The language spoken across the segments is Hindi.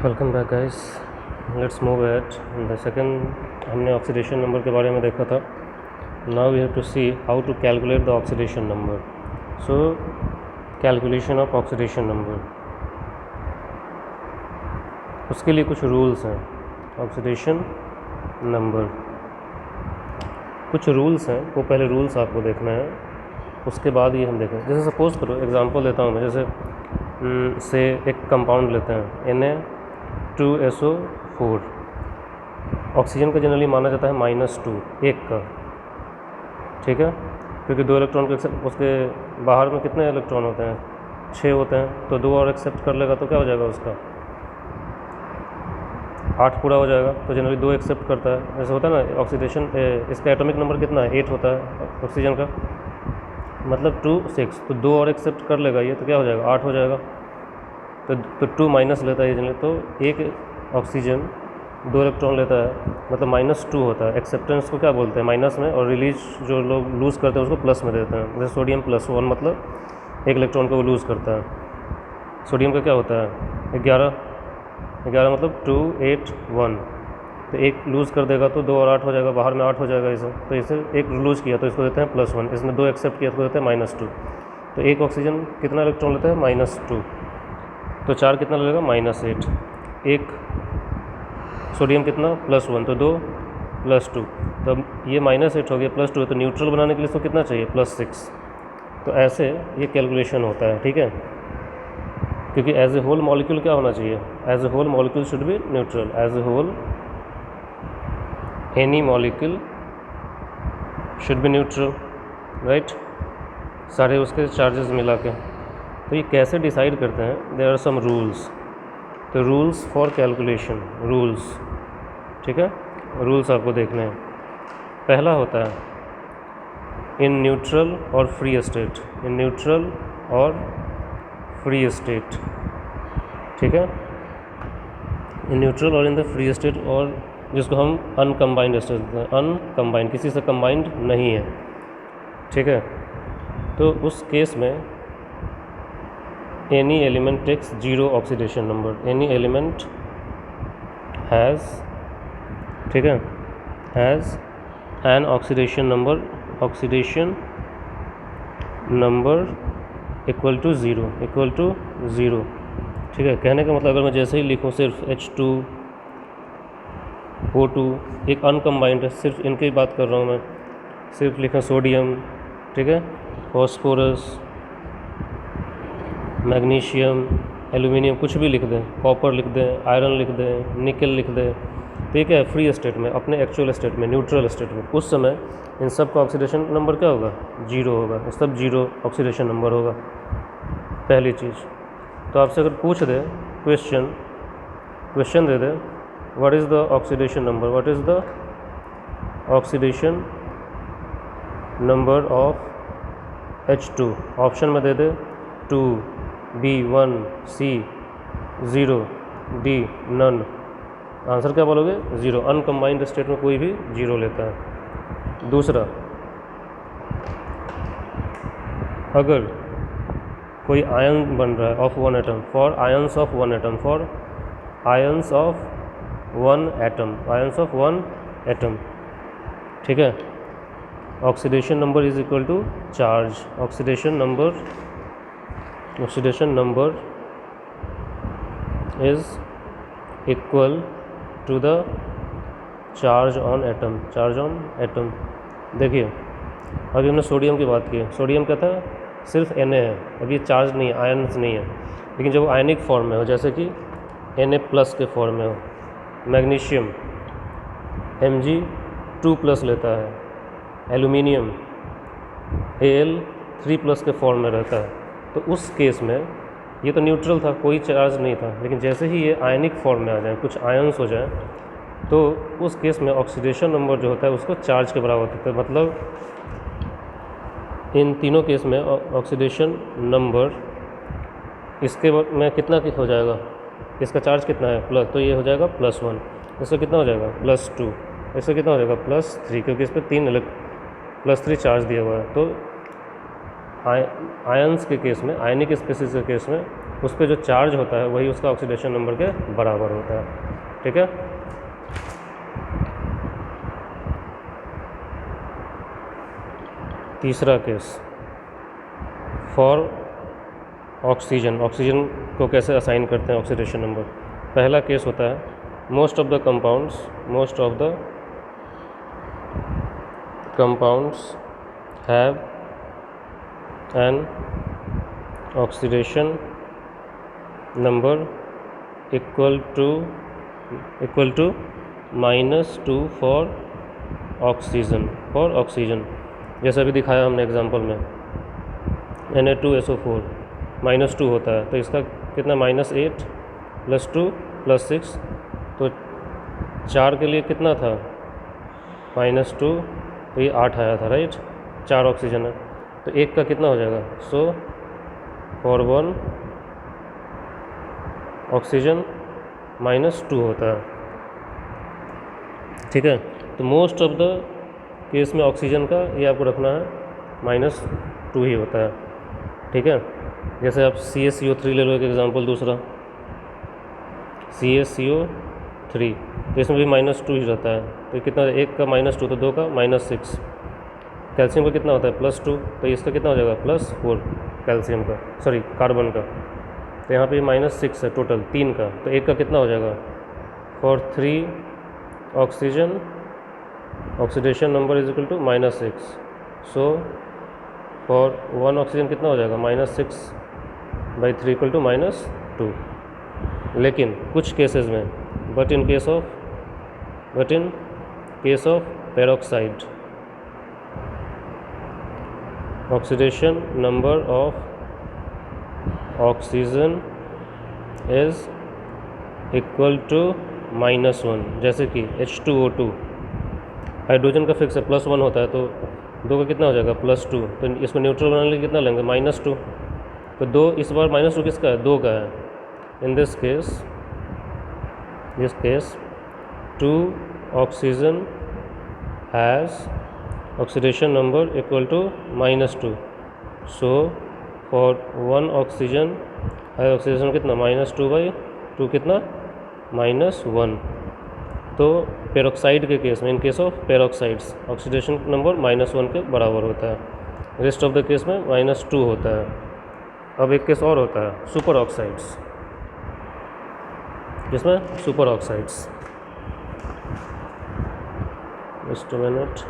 Welcome back guys. Let's move at the second. हमने ऑक्सीडेशन नंबर के बारे में देखा था। Now we have to see how to calculate the oxidation number. So calculation of oxidation number, उसके लिए कुछ रूल्स हैं। ऑक्सीडेशन नंबर कुछ रूल्स हैं, वो पहले रूल्स आपको देखना है, उसके बाद ये हम देखें। जैसे सपोज करो, एग्जांपल देता हूँ मैं, जैसे से एक कंपाउंड लेते हैं Na2SO4। ऑक्सीजन का जनरली माना जाता है -2 एक का, ठीक है, क्योंकि 2 इलेक्ट्रॉन के उसके बाहर में कितने इलेक्ट्रॉन होते हैं? 6 होते हैं, तो 2 और एक्सेप्ट कर लेगा तो क्या हो जाएगा उसका? 8 पूरा हो जाएगा। तो जनरली 2 एक्सेप्ट करता है। जैसे होता है ना ऑक्सीडेशन, इसका एटॉमिक नंबर कितना है? 8 होता है ऑक्सीजन का, मतलब 2 6, तो 2 और एक्सेप्ट कर लेगा ये, तो क्या हो जाएगा? 8 हो जाएगा। तो 2 माइनस लेता है ये जनरली, तो एक ऑक्सीजन 2 इलेक्ट्रॉन लेता है, मतलब -2 होता है। एक्सेप्टेंस को क्या बोलते हैं? माइनस में, और रिलीज जो लोग लूज़ करते हैं उसको प्लस में देते हैं। जैसे सोडियम +1, मतलब 1 इलेक्ट्रॉन को वो लूज़ करता है। सोडियम का क्या होता है? 11 मतलब 2 8 1, तो एक लूज़ कर देगा तो 2 और 8 हो जाएगा, बाहर में 8 हो जाएगा इसे। तो इसे एक लूज़ किया तो इसको देते हैं +1, इसमें 2 एक्सेप्ट किया तो देते हैं -2। तो एक ऑक्सीजन कितना इलेक्ट्रॉन लेता है? -2, तो 4 कितना लगेगा? -8। एक सोडियम कितना? +1, तो 2 +2, तो अब ये -8 हो गया, +2 है, तो न्यूट्रल बनाने के लिए इसको कितना चाहिए? +6। तो ऐसे ये कैलकुलेशन होता है, ठीक है, क्योंकि एज ए होल मॉलिक्यूल क्या होना चाहिए? As a whole molecule should be neutral. As a whole any molecule should be neutral, right, सारे उसके चार्जेस मिला के। तो ये कैसे डिसाइड करते हैं? There are some rules. तो रूल्स फॉर कैलकुलेशन, रूल्स, ठीक है, रूल्स आपको देखने हैं। पहला होता है इन न्यूट्रल और फ्री स्टेट, इन न्यूट्रल और फ्री स्टेट, ठीक है, इन न्यूट्रल और इन द फ्री स्टेट, और जिसको हम अनकम्बाइंड स्टेट कहते हैं। अनकम्बाइंड, किसी से कंबाइंड नहीं है, ठीक है। तो उस केस में any element takes 0 oxidation number. Any element has, ठीक है, has an oxidation number, oxidation number equal to 0, ठीक है। कहने का मतलब, अगर मैं जैसे ही लिखूँ सिर्फ H2O2, एक अनकम्बाइंड है, सिर्फ इनकी बात कर रहा हूँ मैं, सिर्फ लिखा सोडियम, ठीक है, फॉस्फोरस, मैग्नीशियम, एल्यूमिनियम, कुछ भी लिख दें, कॉपर लिख दें, आयरन लिख दें, निकल लिख दें, तो ये क्या है? फ्री स्टेट में, अपने एक्चुअल स्टेट में, न्यूट्रल स्टेट में, उस समय इन सब का ऑक्सीडेशन नंबर क्या होगा? 0 होगा। सब 0 ऑक्सीडेशन नंबर होगा, पहली चीज़। तो आपसे अगर पूछ दे क्वेश्चन दे दे, what is the oxidation number, what is the oxidation number of H2, option में दे दे 2, B 1, C 0, D none, answer क्या बोलोगे? 0। अनकम्बाइंड स्टेट में कोई भी 0 लेता है। दूसरा, अगर कोई आयन बन रहा है of 1 atom, for ions of 1 atom, for ions of 1 atom, ions of 1 atom, ठीक है, oxidation number is equal to charge. Oxidation number is equal to the charge on atom, charge on atom. देखिए, अभी हमने सोडियम की बात की। सोडियम क्या था? सिर्फ Na है, अभी चार्ज नहीं है, आयन्स नहीं है, लेकिन जब वो आयनिक फॉर्म में हो, जैसे कि Na+ के फॉर्म में हो, मैग्नीशियम Mg2+ लेता है, एल्यूमिनियम Al3+ के फॉर्म में रहता है, तो उस केस में ये तो न्यूट्रल था, कोई चार्ज नहीं था, लेकिन जैसे ही ये आयनिक फॉर्म में आ जाए, कुछ आयन्स हो जाए, तो उस केस में ऑक्सीडेशन नंबर जो होता है उसको चार्ज के बराबर होता है। मतलब इन तीनों केस में ऑक्सीडेशन नंबर इसके में कितना हो जाएगा? इसका चार्ज कितना है? प्लस, तो ये हो जाएगा +1। इसका कितना हो जाएगा? +2। इसका कितना हो जाएगा? +3, क्योंकि इस पर 3 +3 चार्ज दिया हुआ है। तो आयंस के केस में, आयनिक स्पीसीज के केस में उस पर जो चार्ज होता है वही उसका ऑक्सीडेशन नंबर के बराबर होता है। ठीक है। तीसरा केस फॉर ऑक्सीजन को कैसे असाइन करते हैं ऑक्सीडेशन नंबर। पहला केस होता है most of the compounds have an oxidation number equal to -2 for oxygen. जैसा अभी दिखाया हमने एग्जांपल में Na2SO4 -2 होता है, तो इसका कितना -8 + 2 + 6, तो 4 के लिए कितना था -2, तो ये 8 आया था, राइट। 4 ऑक्सीजन है तो एक का कितना हो जाएगा। सो फॉर 1 ऑक्सीजन -2 होता है। ठीक है। तो मोस्ट ऑफ द केस में ऑक्सीजन का ये आपको रखना है -2 ही होता है। ठीक है। जैसे आप CaCO3 ले लो एक एग्जांपल दूसरा, CaCO3, तो इसमें भी -2 ही रहता है, तो कितना, एक का -2 तो दो का -6। कैल्शियम का कितना होता है +2, तो इसका कितना हो जाएगा +4 कैल्शियम का, सॉरी कार्बन का, तो यहाँ पे -6 है टोटल 3 का, तो एक का कितना हो जाएगा। For 3 oxygen oxidation number is equal to -6, so for 1 oxygen कितना हो जाएगा -6/3 इक्वल टू -2। लेकिन कुछ केसेस में but in case of peroxide oxidation number of oxygen is equal to -1, जैसे कि H2O2 हाइड्रोजन का फिक्स है +1 होता है, तो 2 का कितना हो जाएगा +2, तो इसको न्यूट्रल बनाने के लिए कितना लेंगे -2, तो 2 इस बार -2 किसका है 2 का है। In this case 2 oxygen has oxidation number equal to -2, so for 1 oxygen है ऑक्सीडेशन कितना -2/2 कितना -1। तो पेरोक्साइड के केस में, in case of peroxides oxidation number -1 के बराबर होता है, रेस्ट ऑफ द केस में -2 होता है। अब एक केस और होता है सुपर ऑक्साइड्स, जिसमें superoxides, just a minute,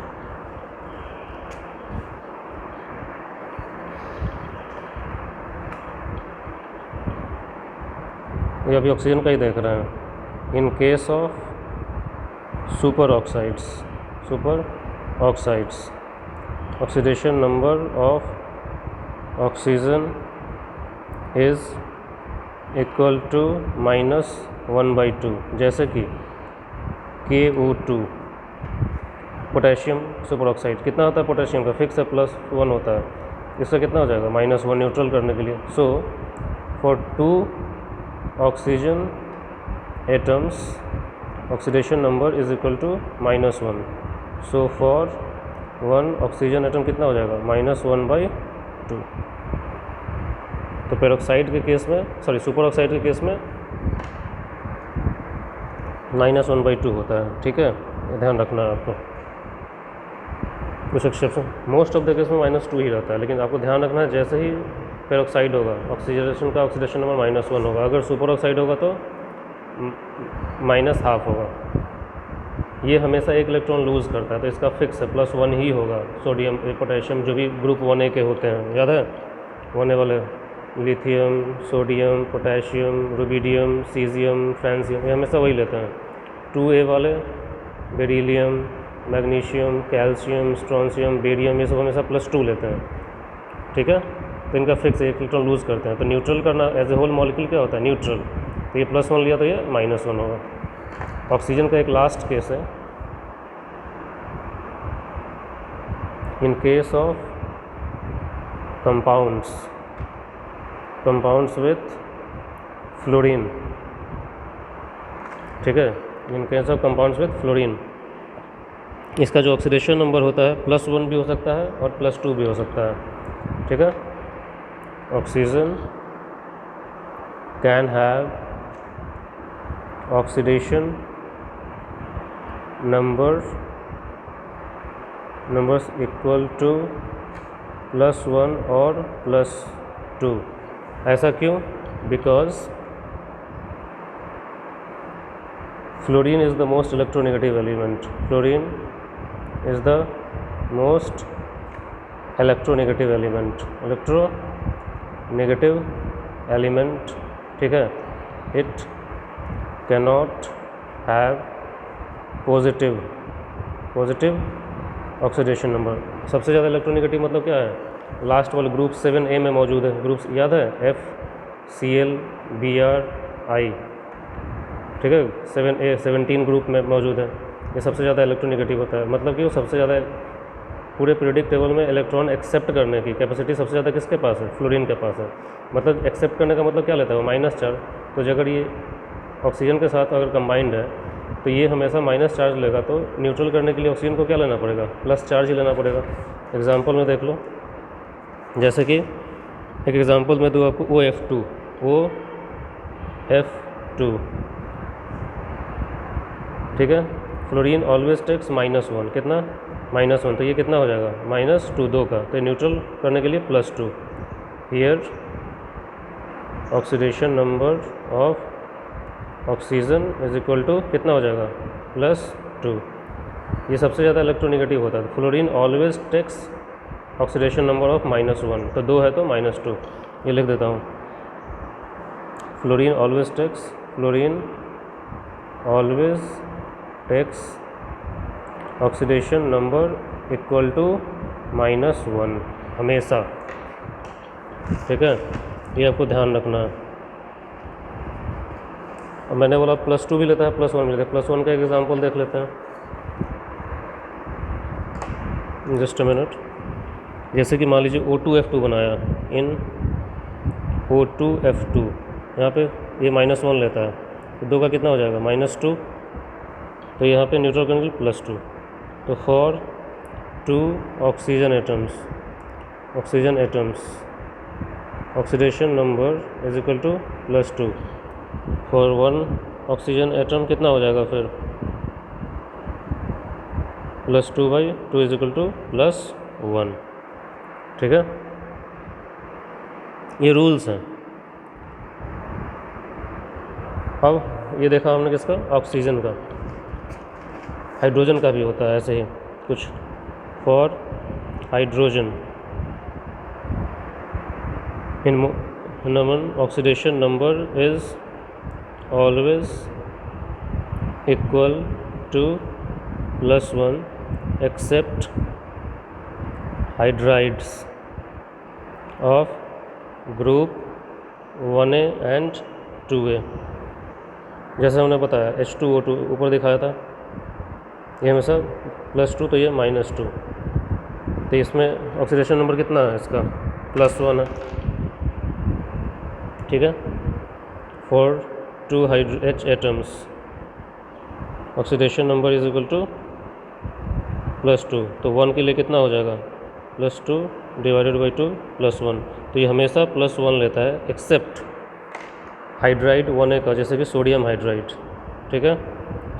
ये अभी ऑक्सीजन का ही देख रहे हैं। In case of superoxides oxidation number of oxygen is equal to -1/2, जैसे कि KO2 पोटेशियम सुपर ऑक्साइड कितना होता है पोटेशियम का फिक्स है +1 होता है, इसका कितना हो जाएगा -1 न्यूट्रल करने के लिए। So for 2 oxygen atoms oxidation number is equal to -1, so for 1 oxygen atom कितना हो जाएगा -1/2। तो पेरोक्साइड के केस में, सॉरी सुपर ऑक्साइड के केस में -1/2 होता है। ठीक है, ये ध्यान रखना है आपको। कुछ exception, most of the case में -2 ही रहता है, लेकिन आपको ध्यान रखना है जैसे ही पेरोक्साइड होगा ऑक्सीडेशन नंबर -1 होगा, अगर सुपर ऑक्साइड होगा तो -½ होगा। ये हमेशा एक इलेक्ट्रॉन लूज़ करता है, तो इसका फिक्स है +1 ही होगा। सोडियम पोटेशियम जो भी ग्रुप 1A के होते हैं, याद है 1A वाले, lithium, sodium, potassium, rubidium, caesium, francium, ये हमेशा वही लेते हैं। 2A वाले beryllium, magnesium, calcium, strontium, barium, ये सब हमेशा +2 लेते हैं। ठीक है, तो इनका फिक्स एक इलेक्ट्रॉन लूज़ करते हैं, तो न्यूट्रल करना एज ए होल मॉलिक्यूल क्या होता है न्यूट्रल, तो ये +1 लिया तो ये -1 होगा। ऑक्सीजन का एक लास्ट केस है, इन case of compounds with fluorine. ठीक है, इन case of compounds with fluorine, इसका जो ऑक्सीडेशन नंबर होता है +1 भी हो सकता है और +2 भी हो सकता है। ठीक है, oxygen can have oxidation numbers equal to +1 और +2। ऐसा क्यों? Because fluorine is the most electronegative element. Fluorine is the most electronegative element, ठीक है। It cannot have positive oxidation number. सबसे ज़्यादा इलेक्ट्रोनेगेटिव मतलब क्या है? लास्ट वाले ग्रुप 7A में मौजूद है। ग्रुप्स याद है? FCl Br I, ठीक है। 7A 17 ग्रुप में मौजूद है। ये सबसे ज़्यादा इलेक्ट्रोनेगेटिव होता है। मतलब कि वो सबसे ज़्यादा पूरे पीरियोडिक टेबल में इलेक्ट्रॉन एक्सेप्ट करने की कैपेसिटी सबसे ज़्यादा किसके पास है? फ्लोरीन के पास है। मतलब एक्सेप्ट करने का मतलब क्या लेता है वो? -चार्ज। तो अगर ये ऑक्सीजन के साथ अगर कंबाइंड है तो ये हमेशा माइनस चार्ज लेगा, तो न्यूट्रल करने के लिए ऑक्सीजन को क्या लेना पड़ेगा? प्लस चार्ज ही लेना पड़ेगा। एग्जांपल में देख लो, जैसे कि एक एग्जांपल में दूँ आपको OF2, ठीक है। फ्लोरीन ऑलवेज टेक्स -1, कितना? -1, तो ये कितना हो जाएगा? -2, 2 का, तो न्यूट्रल करने के लिए +2। Here oxidation number of oxygen is equal to कितना हो जाएगा? +2। ये सबसे ज़्यादा इलेक्ट्रोनेगेटिव होता है। Fluorine always takes oxidation number of -1, तो 2 है तो -2। ये लिख देता हूँ। Fluorine always takes oxidation number equal to -1 हमेशा, ठीक है। ये आपको ध्यान रखना है। अब मैंने बोला +2 भी लेता है, +1 भी लेता है। +1 का एक एग्जांपल देख लेते हैं, जस्ट अ मिनट। जैसे कि मान लीजिए O2F2 बनाया। इन O2F2 यहाँ पे ये -1 लेता है, तो 2 का कितना हो जाएगा? -2, तो यहाँ पे न्यूट्रल करने के लिए +2। तो for 2 oxygen atoms oxidation number is equal to +2। For 1 oxygen atom कितना हो जाएगा फिर? +2/2 इज इक्वल टू +1, ठीक है। ये रूल्स हैं। अब ये देखा हमने किसका? ऑक्सीजन का। हाइड्रोजन का भी होता है ऐसे ही कुछ। For hydrogen in oxidation number is always equal to +1 except hydrides of group 1A and 2A। जैसे हमने बताया H2O2 ऊपर दिखाया था, ये हमेशा +2, तो ये -2, तो इसमें ऑक्सीडेशन नंबर कितना है इसका? +1 है, ठीक है। For 2 H atoms oxidation number is equal to +2, तो 1 के लिए कितना हो जाएगा? +2 डिवाइडेड बाई 2 +1, तो ये हमेशा +1 लेता है एक्सेप्ट हाइड्राइड 1A का, जैसे कि सोडियम हाइड्राइड, ठीक है।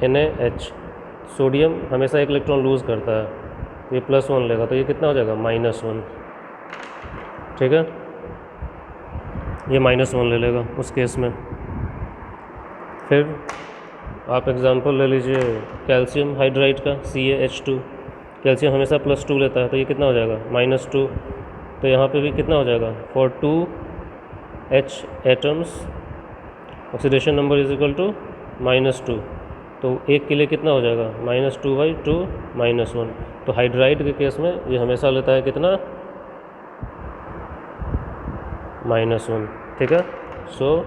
NaH, सोडियम हमेशा एक इलेक्ट्रॉन लूज़ करता है, ये +1 लेगा, तो ये कितना हो जाएगा? -1, ठीक है। ये -1 ले लेगा उस केस में। फिर आप एग्जांपल ले लीजिए कैल्शियम हाइड्राइड का, CaH2। कैल्शियम हमेशा +2 लेता है, तो ये कितना हो जाएगा? -2, तो यहाँ पे भी कितना हो जाएगा? For 2 H atoms oxidation number is equal to -2, तो एक के लिए कितना हो जाएगा? -2/2 -1, तो हाइड्राइड के केस में ये हमेशा लेता है कितना? -1, ठीक है। So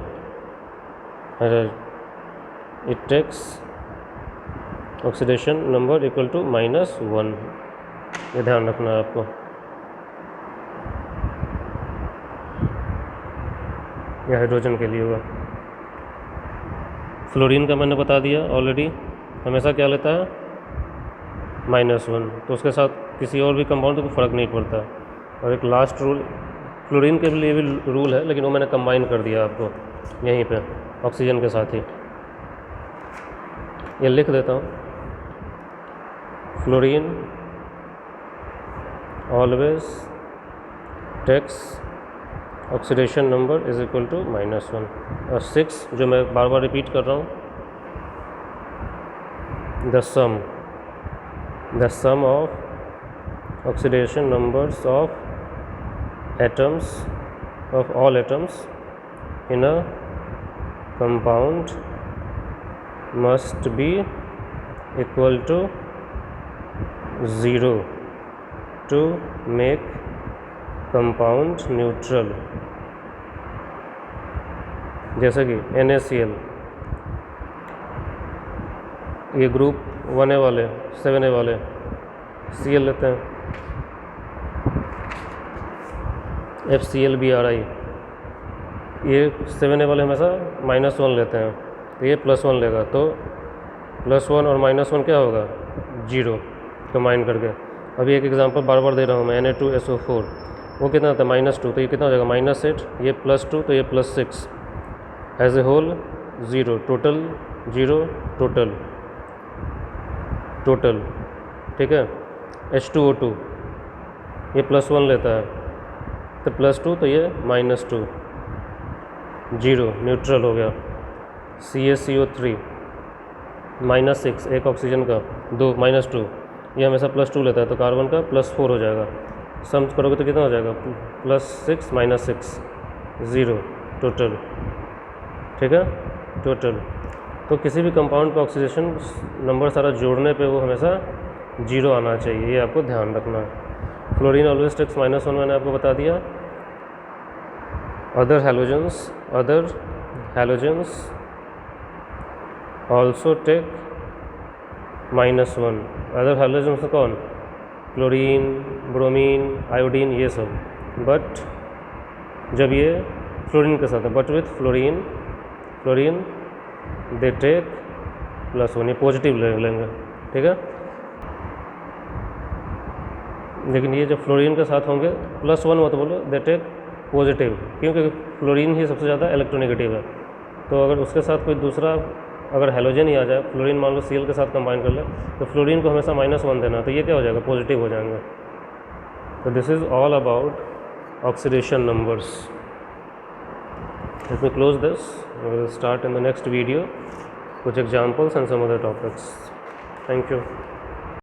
it takes oxidation number equal to -1, ये ध्यान रखना है आपको। यह हाइड्रोजन के लिए होगा। फ्लोरीन का मैंने बता दिया ऑलरेडी, हमेशा क्या लेता है? -1, तो उसके साथ किसी और भी कंपाउंड को फ़र्क नहीं पड़ता। और एक लास्ट रूल फ्लोरीन के लिए भी रूल है, लेकिन वो मैंने कंबाइन कर दिया आपको। यहीं पे ऑक्सीजन के साथ ही। ये लिख देता हूँ, fluorine always takes oxidation number is equal to -1। और 6 जो मैं बार बार रिपीट कर रहा हूँ, the sum of oxidation numbers of atoms of all atoms in a compound must be equal to 0 to make compound neutral। जैसे कि NaCl, ये ग्रुप 1A वाले 7A वाले Cl लेते हैं, FClBrI, ये 7A वाले हमेशा -1 लेते हैं, तो ये +1 लेगा, तो +1 और -1 क्या होगा, 0 कंबाइन करके। अभी एक एग्जांपल बार बार दे रहा हूँ मैं, Na2SO4, वो कितना आता है -2, तो ये कितना हो जाएगा -8, ये +2, तो ये +6, as a whole 0, total 0, total ठीक है। H2O2 ये +1 लेता है, तो +2, तो ये -2, 0 न्यूट्रल हो गया। CaCO3 -6, एक ऑक्सीजन का 2 -2, ये हमेशा +2 लेता है, तो कार्बन का +4 हो जाएगा। सम करोगे तो कितना हो जाएगा, +6 -6, 0 टोटल, ठीक है, टोटल। तो किसी भी कंपाउंड का ऑक्सीडेशन नंबर सारा जोड़ने पे वो हमेशा 0 आना चाहिए, ये आपको ध्यान रखना है। फ्लोरीन ऑलवेज टेक्स -1 मैंने आपको बता दिया। Other halogens also take -1। Other halogens कौन, क्लोरीन, ब्रोमीन, आयोडीन, ये सब, बट जब ये फ्लोरीन के साथ है, but with fluorine they take +1, ये पॉजिटिव लेंगे, ठीक है। लेकिन ये जब फ्लोरीन के साथ होंगे +1 मत बोलो, दे टेक पॉजिटिव, क्योंकि फ्लोरीन ही सबसे ज़्यादा इलेक्ट्रोनेगेटिव है। तो अगर उसके साथ कोई दूसरा अगर हैलोजन ही आ जाए, फ्लोरीन मान लो Cl के साथ कंबाइन कर ले, तो फ्लोरीन को हमेशा -1 देना, तो ये क्या हो जाएगा, पॉजिटिव हो जाएंगे। तो this is all about oxidation numbers. Let me close this, we will start in the next video कुछ examples and some other topics. Thank you.